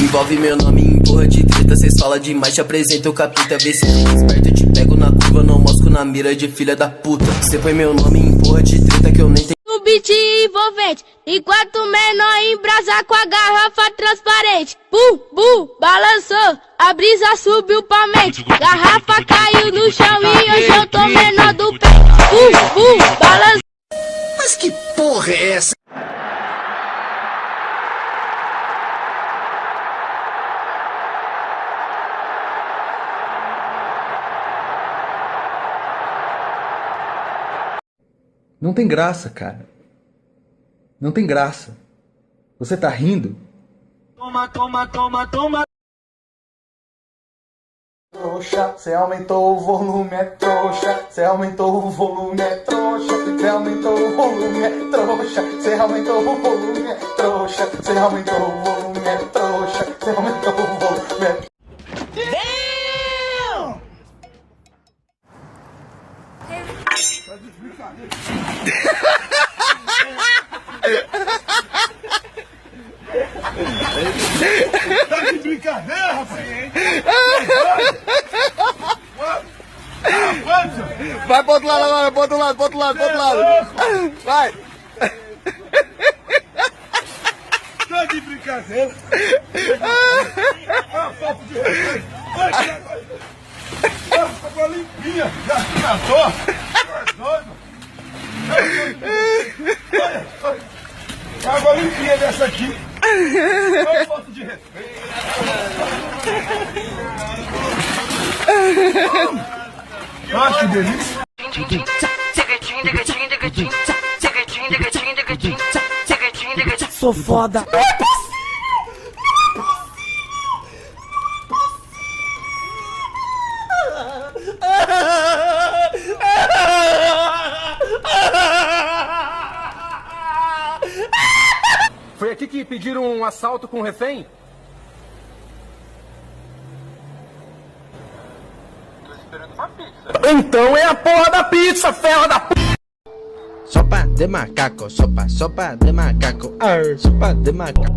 Envolve meu nome em porra de treta, cês fala demais, te apresento o capita. Vê se tu esperto, eu te pego na curva, não mosco na mira de filha da puta. Cê põe meu nome em porra de treta que eu nem tenho. Um beat envolvente, enquanto o menor embrasa com a garrafa transparente. Balançou, a brisa subiu pra mente. Garrafa caiu no chão e hoje eu tô menor do pé. Balançou. Mas que porra é essa? Não tem graça, cara. Não tem graça. Você tá rindo? Toma, toma, toma, toma. Trouxa, cê aumentou o volume, é trouxa. Cê aumentou o volume, é trouxa. Cê aumentou o volume, é trouxa. Cê aumentou o volume, é trouxa. Cê aumentou o volume, é trouxa. Cê aumentou o volume, é... Tá de brincadeira, rapaz! Vai pro outro lado agora, pro outro lado, pro outro lado, pro outro lado. Vai! Tá de brincadeira! Falta de respeito! Água limpinha! Já catou! Água limpinha dessa aqui! Olha falta de respeito! Ah, que delícia! Sou foda! Foi aqui que pediram um assalto com refém? Tô esperando uma pizza. Então é a porra da pizza, ferro da p... Sopa de macaco, sopa de macaco, sopa de macaco.